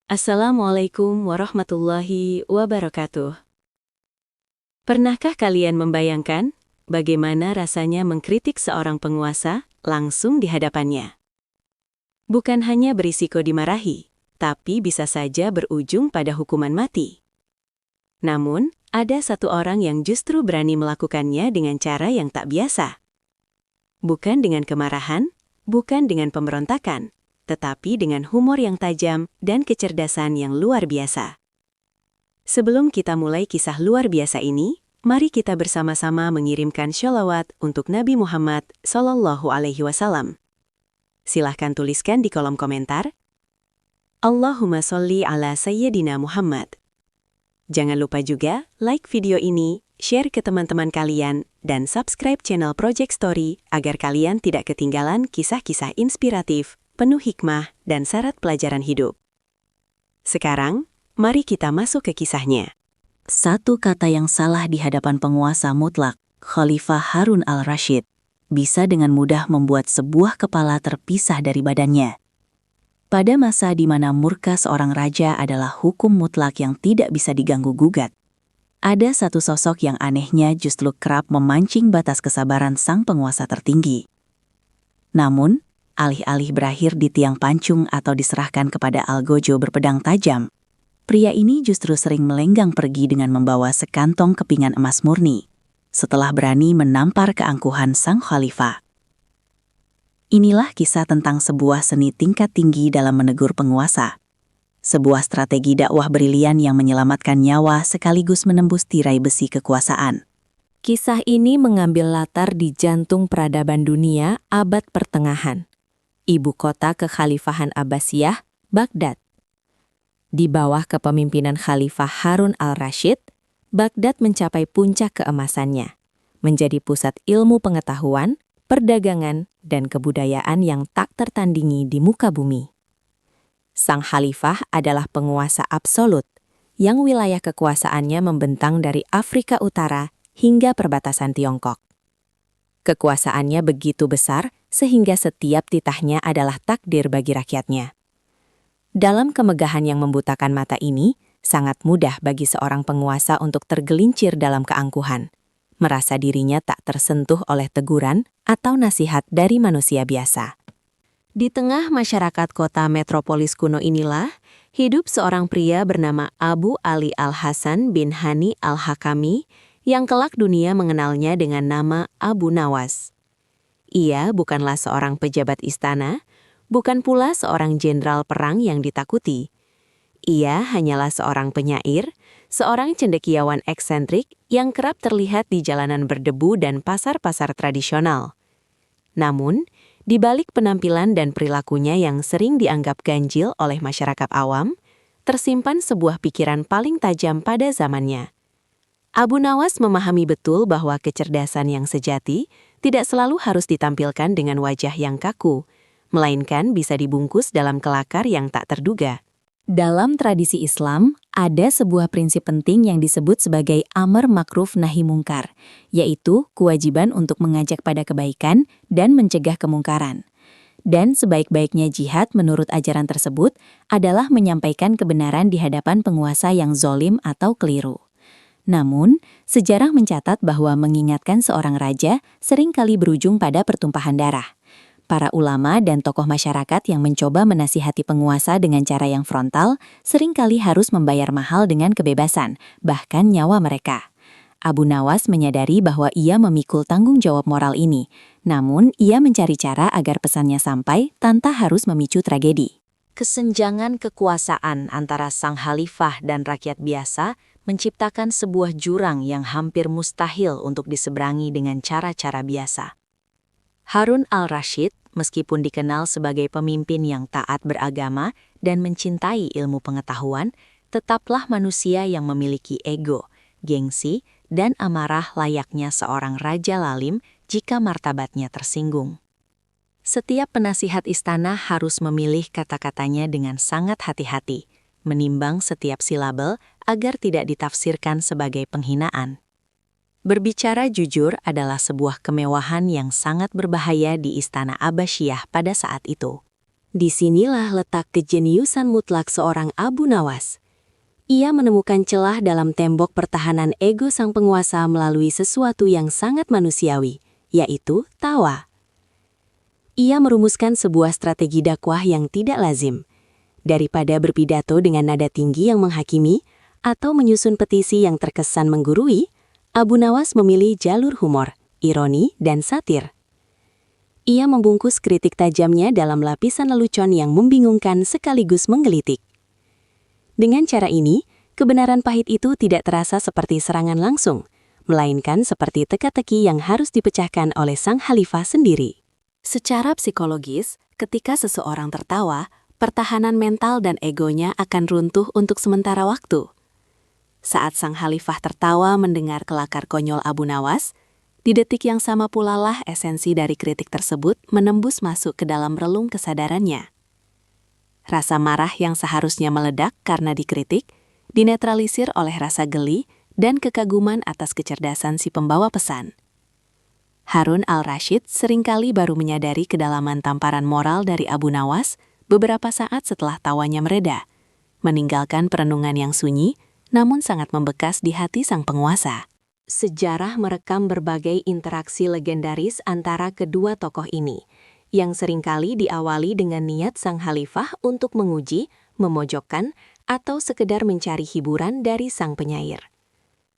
Assalamualaikum warahmatullahi wabarakatuh. Pernahkah kalian membayangkan bagaimana rasanya mengkritik seorang penguasa langsung di hadapannya? Bukan hanya berisiko dimarahi, tapi bisa saja berujung pada hukuman mati. Namun, ada satu orang yang justru berani melakukannya dengan cara yang tak biasa. Bukan dengan kemarahan, bukan dengan pemberontakan, tetapi dengan humor yang tajam dan kecerdasan yang luar biasa. Sebelum kita mulai kisah luar biasa ini, mari kita bersama-sama mengirimkan sholawat untuk Nabi Muhammad SAW. Silahkan tuliskan di kolom komentar, Allahumma sholli ala Sayyidina Muhammad. Jangan lupa juga like video ini, share ke teman-teman kalian, dan subscribe channel Project Story agar kalian tidak ketinggalan kisah-kisah inspiratif, penuh hikmah, dan syarat pelajaran hidup. Sekarang, mari kita masuk ke kisahnya. Satu kata yang salah di hadapan penguasa mutlak, Khalifah Harun al-Rashid, bisa dengan mudah membuat sebuah kepala terpisah dari badannya. Pada masa di mana murka seorang raja adalah hukum mutlak yang tidak bisa diganggu-gugat, ada satu sosok yang anehnya justru kerap memancing batas kesabaran sang penguasa tertinggi. Namun, alih-alih berakhir di tiang pancung atau diserahkan kepada algojo berpedang tajam, pria ini justru sering melenggang pergi dengan membawa sekantong kepingan emas murni, setelah berani menampar keangkuhan sang khalifah. Inilah kisah tentang sebuah seni tingkat tinggi dalam menegur penguasa. Sebuah strategi dakwah brilian yang menyelamatkan nyawa sekaligus menembus tirai besi kekuasaan. Kisah ini mengambil latar di jantung peradaban dunia abad pertengahan. Ibu kota kekhalifahan Abbasiyah, Baghdad. Di bawah kepemimpinan Khalifah Harun al-Rashid, Baghdad mencapai puncak keemasannya, menjadi pusat ilmu pengetahuan, perdagangan, dan kebudayaan yang tak tertandingi di muka bumi. Sang khalifah adalah penguasa absolut, yang wilayah kekuasaannya membentang dari Afrika Utara hingga perbatasan Tiongkok. Kekuasaannya begitu besar sehingga setiap titahnya adalah takdir bagi rakyatnya. Dalam kemegahan yang membutakan mata ini, sangat mudah bagi seorang penguasa untuk tergelincir dalam keangkuhan, merasa dirinya tak tersentuh oleh teguran atau nasihat dari manusia biasa. Di tengah masyarakat kota metropolis kuno inilah, hidup seorang pria bernama Abu Ali al-Hasan bin Hani al-Hakami, yang kelak dunia mengenalnya dengan nama Abu Nawas. Ia bukanlah seorang pejabat istana, bukan pula seorang jenderal perang yang ditakuti. Ia hanyalah seorang penyair, seorang cendekiawan eksentrik yang kerap terlihat di jalanan berdebu dan pasar-pasar tradisional. Namun, di balik penampilan dan perilakunya yang sering dianggap ganjil oleh masyarakat awam, tersimpan sebuah pikiran paling tajam pada zamannya. Abu Nawas memahami betul bahwa kecerdasan yang sejati tidak selalu harus ditampilkan dengan wajah yang kaku, melainkan bisa dibungkus dalam kelakar yang tak terduga. Dalam tradisi Islam, ada sebuah prinsip penting yang disebut sebagai amar makruf nahi mungkar, yaitu kewajiban untuk mengajak pada kebaikan dan mencegah kemungkaran. Dan sebaik-baiknya jihad menurut ajaran tersebut adalah menyampaikan kebenaran di hadapan penguasa yang zolim atau keliru. Namun, sejarah mencatat bahwa mengingatkan seorang raja seringkali berujung pada pertumpahan darah. Para ulama dan tokoh masyarakat yang mencoba menasihati penguasa dengan cara yang frontal seringkali harus membayar mahal dengan kebebasan, bahkan nyawa mereka. Abu Nawas menyadari bahwa ia memikul tanggung jawab moral ini, namun ia mencari cara agar pesannya sampai tanpa harus memicu tragedi. Kesenjangan kekuasaan antara sang khalifah dan rakyat biasa menciptakan sebuah jurang yang hampir mustahil untuk diseberangi dengan cara-cara biasa. Harun al-Rashid, meskipun dikenal sebagai pemimpin yang taat beragama dan mencintai ilmu pengetahuan, tetaplah manusia yang memiliki ego, gengsi, dan amarah layaknya seorang raja lalim jika martabatnya tersinggung. Setiap penasihat istana harus memilih kata-katanya dengan sangat hati-hati, menimbang setiap silabel agar tidak ditafsirkan sebagai penghinaan. Berbicara jujur adalah sebuah kemewahan yang sangat berbahaya di istana Abbasiyah pada saat itu. Disinilah letak kejeniusan mutlak seorang Abu Nawas. Ia menemukan celah dalam tembok pertahanan ego sang penguasa melalui sesuatu yang sangat manusiawi, yaitu tawa. Ia merumuskan sebuah strategi dakwah yang tidak lazim. Daripada berpidato dengan nada tinggi yang menghakimi, atau menyusun petisi yang terkesan menggurui, Abu Nawas memilih jalur humor, ironi, dan satir. Ia membungkus kritik tajamnya dalam lapisan lelucon yang membingungkan sekaligus menggelitik. Dengan cara ini, kebenaran pahit itu tidak terasa seperti serangan langsung, melainkan seperti teka-teki yang harus dipecahkan oleh sang khalifah sendiri. Secara psikologis, ketika seseorang tertawa, pertahanan mental dan egonya akan runtuh untuk sementara waktu. Saat sang khalifah tertawa mendengar kelakar konyol Abu Nawas, di detik yang sama pula lah esensi dari kritik tersebut menembus masuk ke dalam relung kesadarannya. Rasa marah yang seharusnya meledak karena dikritik, dinetralisir oleh rasa geli dan kekaguman atas kecerdasan si pembawa pesan. Harun al-Rashid seringkali baru menyadari kedalaman tamparan moral dari Abu Nawas beberapa saat setelah tawanya mereda, meninggalkan perenungan yang sunyi, namun sangat membekas di hati sang penguasa. Sejarah merekam berbagai interaksi legendaris antara kedua tokoh ini, yang seringkali diawali dengan niat sang khalifah untuk menguji, memojokkan, atau sekedar mencari hiburan dari sang penyair.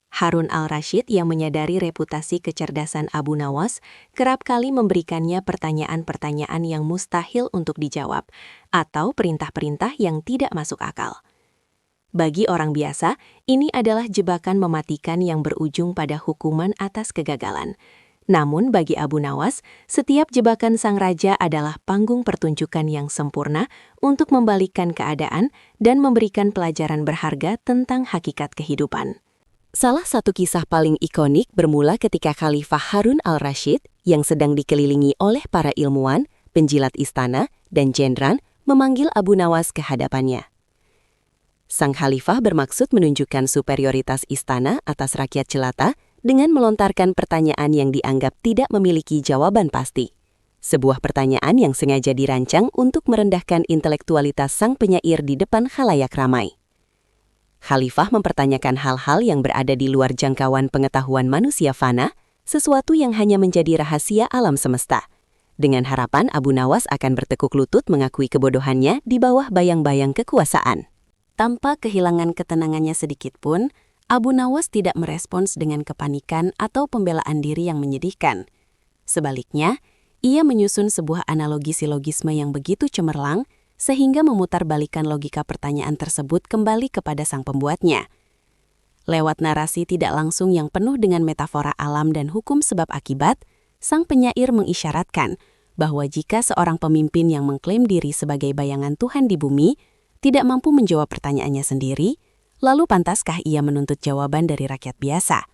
Harun al-Rashid yang menyadari reputasi kecerdasan Abu Nawas kerap kali memberikannya pertanyaan-pertanyaan yang mustahil untuk dijawab, atau perintah-perintah yang tidak masuk akal. Bagi orang biasa, ini adalah jebakan mematikan yang berujung pada hukuman atas kegagalan. Namun bagi Abu Nawas, setiap jebakan sang raja adalah panggung pertunjukan yang sempurna untuk membalikkan keadaan dan memberikan pelajaran berharga tentang hakikat kehidupan. Salah satu kisah paling ikonik bermula ketika Khalifah Harun al-Rashid yang sedang dikelilingi oleh para ilmuwan, penjilat istana, dan jenderal memanggil Abu Nawas ke hadapannya. Sang khalifah bermaksud menunjukkan superioritas istana atas rakyat jelata dengan melontarkan pertanyaan yang dianggap tidak memiliki jawaban pasti. Sebuah pertanyaan yang sengaja dirancang untuk merendahkan intelektualitas sang penyair di depan khalayak ramai. Khalifah mempertanyakan hal-hal yang berada di luar jangkauan pengetahuan manusia fana, sesuatu yang hanya menjadi rahasia alam semesta. Dengan harapan Abu Nawas akan bertekuk lutut mengakui kebodohannya di bawah bayang-bayang kekuasaan. Tanpa kehilangan ketenangannya sedikit pun, Abu Nawas tidak merespons dengan kepanikan atau pembelaan diri yang menyedihkan. Sebaliknya, ia menyusun sebuah analogi silogisme yang begitu cemerlang sehingga memutarbalikkan logika pertanyaan tersebut kembali kepada sang pembuatnya. Lewat narasi tidak langsung yang penuh dengan metafora alam dan hukum sebab akibat, sang penyair mengisyaratkan bahwa jika seorang pemimpin yang mengklaim diri sebagai bayangan Tuhan di bumi tidak mampu menjawab pertanyaannya sendiri, lalu pantaskah ia menuntut jawaban dari rakyat biasa?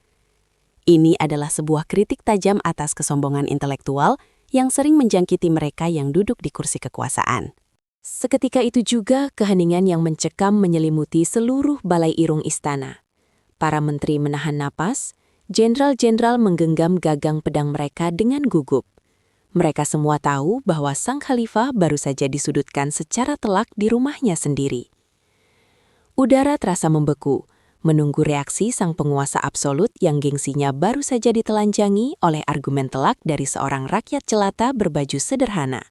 Ini adalah sebuah kritik tajam atas kesombongan intelektual yang sering menjangkiti mereka yang duduk di kursi kekuasaan. Seketika itu juga keheningan yang mencekam menyelimuti seluruh balai irung istana. Para menteri menahan napas, jenderal-jenderal menggenggam gagang pedang mereka dengan gugup. Mereka semua tahu bahwa sang khalifah baru saja disudutkan secara telak di rumahnya sendiri. Udara terasa membeku, menunggu reaksi sang penguasa absolut yang gengsinya baru saja ditelanjangi oleh argumen telak dari seorang rakyat jelata berbaju sederhana.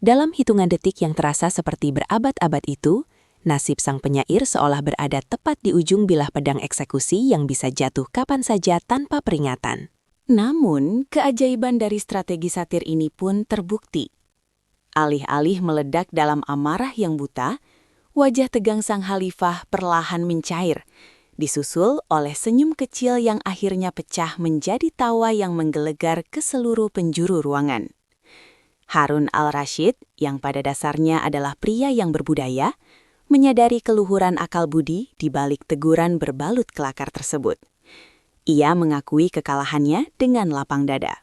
Dalam hitungan detik yang terasa seperti berabad-abad itu, nasib sang penyair seolah berada tepat di ujung bilah pedang eksekusi yang bisa jatuh kapan saja tanpa peringatan. Namun, keajaiban dari strategi satir ini pun terbukti. Alih-alih meledak dalam amarah yang buta, wajah tegang sang khalifah perlahan mencair, disusul oleh senyum kecil yang akhirnya pecah menjadi tawa yang menggelegar ke seluruh penjuru ruangan. Harun al-Rashid, yang pada dasarnya adalah pria yang berbudaya, menyadari keluhuran akal budi di balik teguran berbalut kelakar tersebut. Ia mengakui kekalahannya dengan lapang dada.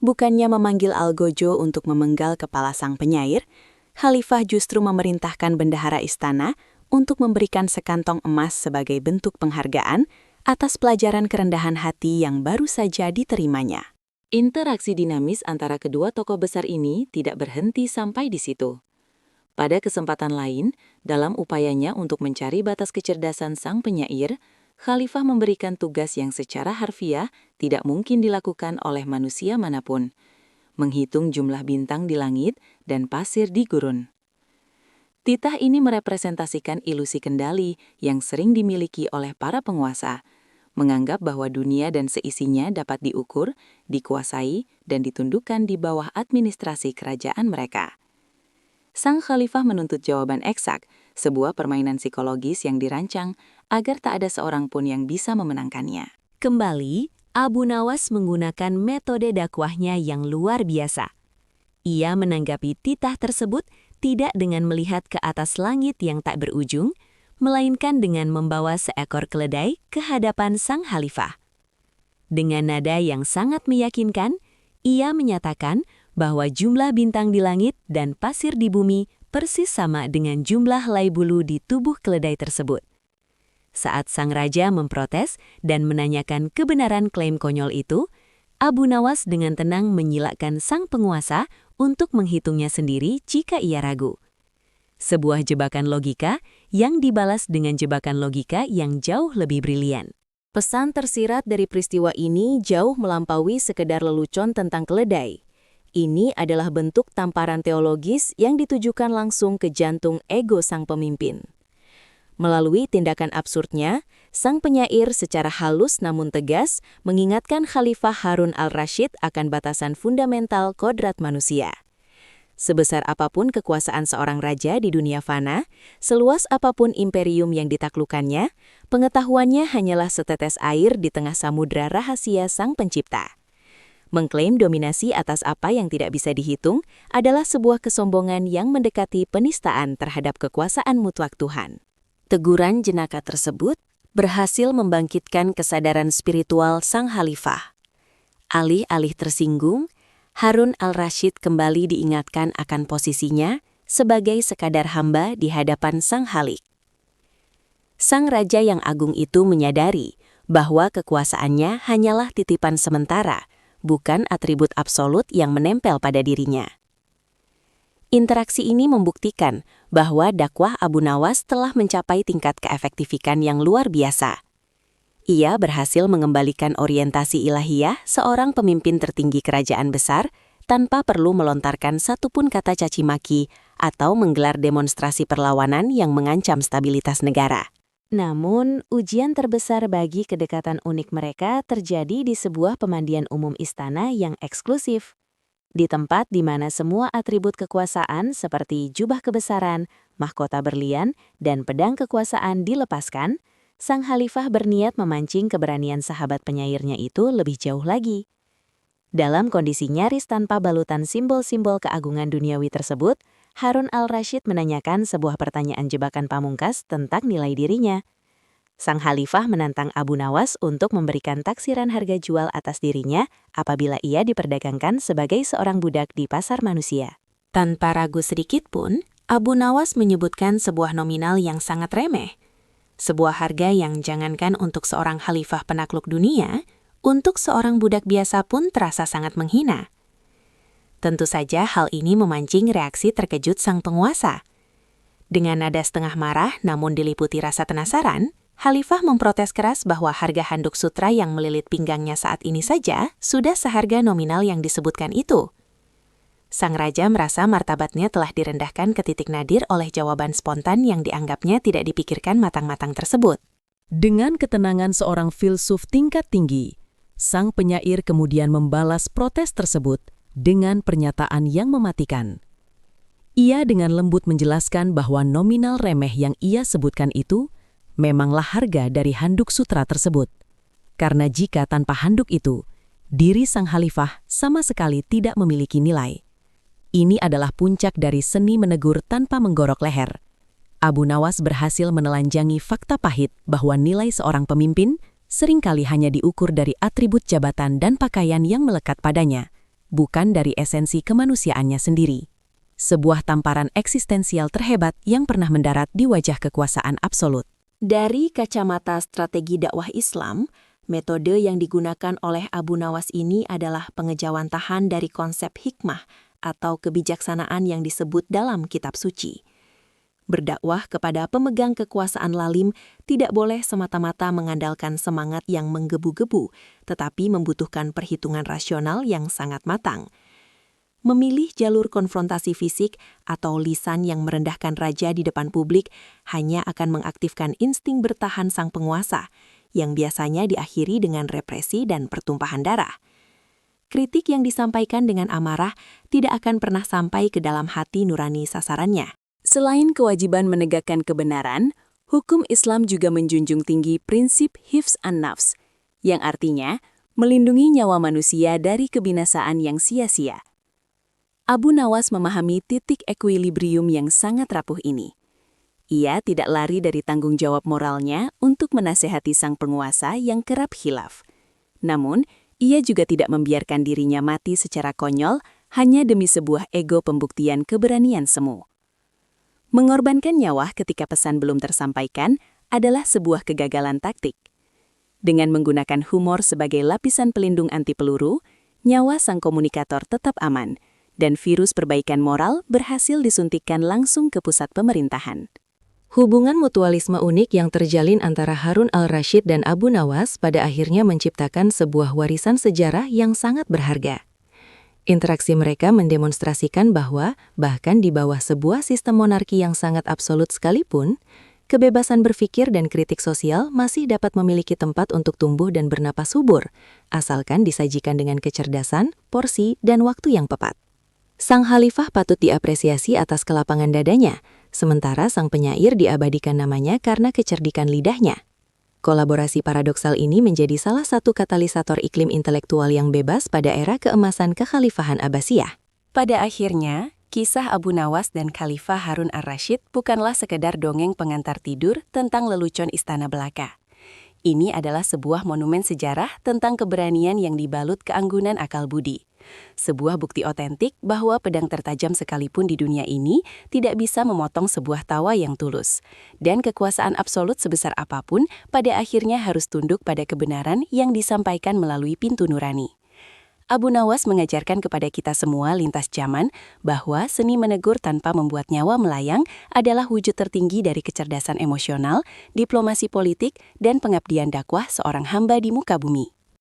Bukannya memanggil Algojo untuk memenggal kepala sang penyair, Khalifah justru memerintahkan bendahara istana untuk memberikan sekantong emas sebagai bentuk penghargaan atas pelajaran kerendahan hati yang baru saja diterimanya. Interaksi dinamis antara kedua tokoh besar ini tidak berhenti sampai di situ. Pada kesempatan lain, dalam upayanya untuk mencari batas kecerdasan sang penyair, Khalifah memberikan tugas yang secara harfiah tidak mungkin dilakukan oleh manusia manapun, menghitung jumlah bintang di langit dan pasir di gurun. Titah ini merepresentasikan ilusi kendali yang sering dimiliki oleh para penguasa, menganggap bahwa dunia dan seisinya dapat diukur, dikuasai, dan ditundukkan di bawah administrasi kerajaan mereka. Sang khalifah menuntut jawaban eksak, sebuah permainan psikologis yang dirancang agar tak ada seorang pun yang bisa memenangkannya. Kembali, Abu Nawas menggunakan metode dakwahnya yang luar biasa. Ia menanggapi titah tersebut tidak dengan melihat ke atas langit yang tak berujung, melainkan dengan membawa seekor keledai ke hadapan sang khalifah. Dengan nada yang sangat meyakinkan, ia menyatakan bahwa jumlah bintang di langit dan pasir di bumi persis sama dengan jumlah helai bulu di tubuh keledai tersebut. Saat sang raja memprotes dan menanyakan kebenaran klaim konyol itu, Abu Nawas dengan tenang menyilakkan sang penguasa untuk menghitungnya sendiri jika ia ragu. Sebuah jebakan logika yang dibalas dengan jebakan logika yang jauh lebih brilian. Pesan tersirat dari peristiwa ini jauh melampaui sekedar lelucon tentang keledai. Ini adalah bentuk tamparan teologis yang ditujukan langsung ke jantung ego sang pemimpin. Melalui tindakan absurdnya, sang penyair secara halus namun tegas mengingatkan Khalifah Harun al-Rashid akan batasan fundamental kodrat manusia. Sebesar apapun kekuasaan seorang raja di dunia fana, seluas apapun imperium yang ditaklukkannya, pengetahuannya hanyalah setetes air di tengah samudra rahasia sang pencipta. Mengklaim dominasi atas apa yang tidak bisa dihitung adalah sebuah kesombongan yang mendekati penistaan terhadap kekuasaan mutlak Tuhan. Teguran jenaka tersebut berhasil membangkitkan kesadaran spiritual sang khalifah. Alih-alih tersinggung, Harun al-Rashid kembali diingatkan akan posisinya sebagai sekadar hamba di hadapan sang Khalik. Sang raja yang agung itu menyadari bahwa kekuasaannya hanyalah titipan sementara, bukan atribut absolut yang menempel pada dirinya. Interaksi ini membuktikan bahwa dakwah Abu Nawas telah mencapai tingkat keefektifikan yang luar biasa. Ia berhasil mengembalikan orientasi ilahiyah seorang pemimpin tertinggi kerajaan besar tanpa perlu melontarkan satupun kata caci maki atau menggelar demonstrasi perlawanan yang mengancam stabilitas negara. Namun, ujian terbesar bagi kedekatan unik mereka terjadi di sebuah pemandian umum istana yang eksklusif. Di tempat di mana semua atribut kekuasaan seperti jubah kebesaran, mahkota berlian, dan pedang kekuasaan dilepaskan, sang khalifah berniat memancing keberanian sahabat penyairnya itu lebih jauh lagi. Dalam kondisi nyaris tanpa balutan simbol-simbol keagungan duniawi tersebut, Harun al-Rashid menanyakan sebuah pertanyaan jebakan pamungkas tentang nilai dirinya. Sang khalifah menantang Abu Nawas untuk memberikan taksiran harga jual atas dirinya apabila ia diperdagangkan sebagai seorang budak di pasar manusia. Tanpa ragu sedikit pun, Abu Nawas menyebutkan sebuah nominal yang sangat remeh. Sebuah harga yang jangankan untuk seorang khalifah penakluk dunia, untuk seorang budak biasa pun terasa sangat menghina. Tentu saja hal ini memancing reaksi terkejut sang penguasa. Dengan nada setengah marah namun diliputi rasa penasaran, khalifah memprotes keras bahwa harga handuk sutra yang melilit pinggangnya saat ini saja sudah seharga nominal yang disebutkan itu. Sang raja merasa martabatnya telah direndahkan ke titik nadir oleh jawaban spontan yang dianggapnya tidak dipikirkan matang-matang tersebut. Dengan ketenangan seorang filsuf tingkat tinggi, sang penyair kemudian membalas protes tersebut dengan pernyataan yang mematikan. Ia dengan lembut menjelaskan bahwa nominal remeh yang ia sebutkan itu memanglah harga dari handuk sutra tersebut. Karena jika tanpa handuk itu, diri sang khalifah sama sekali tidak memiliki nilai. Ini adalah puncak dari seni menegur tanpa menggorok leher. Abu Nawas berhasil menelanjangi fakta pahit bahwa nilai seorang pemimpin seringkali hanya diukur dari atribut jabatan dan pakaian yang melekat padanya, bukan dari esensi kemanusiaannya sendiri. Sebuah tamparan eksistensial terhebat yang pernah mendarat di wajah kekuasaan absolut. Dari kacamata strategi dakwah Islam, Metode yang digunakan oleh Abu Nawas ini adalah pengejawantahan dari konsep hikmah atau kebijaksanaan yang disebut dalam kitab suci. Berdakwah kepada pemegang kekuasaan lalim tidak boleh semata-mata mengandalkan semangat yang menggebu-gebu, tetapi membutuhkan perhitungan rasional yang sangat matang. Memilih jalur konfrontasi fisik atau lisan yang merendahkan raja di depan publik hanya akan mengaktifkan insting bertahan sang penguasa, yang biasanya diakhiri dengan represi dan pertumpahan darah. Kritik yang disampaikan dengan amarah tidak akan pernah sampai ke dalam hati nurani sasarannya. Selain kewajiban menegakkan kebenaran, hukum Islam juga menjunjung tinggi prinsip hifz an-nafs, yang artinya melindungi nyawa manusia dari kebinasaan yang sia-sia. Abu Nawas memahami titik ekuilibrium yang sangat rapuh ini. Ia tidak lari dari tanggung jawab moralnya untuk menasehati sang penguasa yang kerap khilaf. Namun, ia juga tidak membiarkan dirinya mati secara konyol hanya demi sebuah ego pembuktian keberanian semu. Mengorbankan nyawa ketika pesan belum tersampaikan adalah sebuah kegagalan taktik. Dengan menggunakan humor sebagai lapisan pelindung anti peluru, nyawa sang komunikator tetap aman, dan virus perbaikan moral berhasil disuntikkan langsung ke pusat pemerintahan. Hubungan mutualisme unik yang terjalin antara Harun al-Rashid dan Abu Nawas pada akhirnya menciptakan sebuah warisan sejarah yang sangat berharga. Interaksi mereka mendemonstrasikan bahwa, bahkan di bawah sebuah sistem monarki yang sangat absolut sekalipun, kebebasan berpikir dan kritik sosial masih dapat memiliki tempat untuk tumbuh dan bernapas subur, asalkan disajikan dengan kecerdasan, porsi, dan waktu yang tepat. Sang khalifah patut diapresiasi atas kelapangan dadanya, sementara sang penyair diabadikan namanya karena kecerdikan lidahnya. Kolaborasi paradoksal ini menjadi salah satu katalisator iklim intelektual yang bebas pada era keemasan kekhalifahan Abbasiyah. Pada akhirnya, kisah Abu Nawas dan Khalifah Harun ar-Rasyid bukanlah sekedar dongeng pengantar tidur tentang lelucon istana belaka. Ini adalah sebuah monumen sejarah tentang keberanian yang dibalut keanggunan akal budi. Sebuah bukti otentik bahwa pedang tertajam sekalipun di dunia ini tidak bisa memotong sebuah tawa yang tulus. Dan kekuasaan absolut sebesar apapun pada akhirnya harus tunduk pada kebenaran yang disampaikan melalui pintu nurani. Abu Nawas mengajarkan kepada kita semua lintas zaman bahwa seni menegur tanpa membuat nyawa melayang adalah wujud tertinggi dari kecerdasan emosional, diplomasi politik, dan pengabdian dakwah seorang hamba di muka bumi.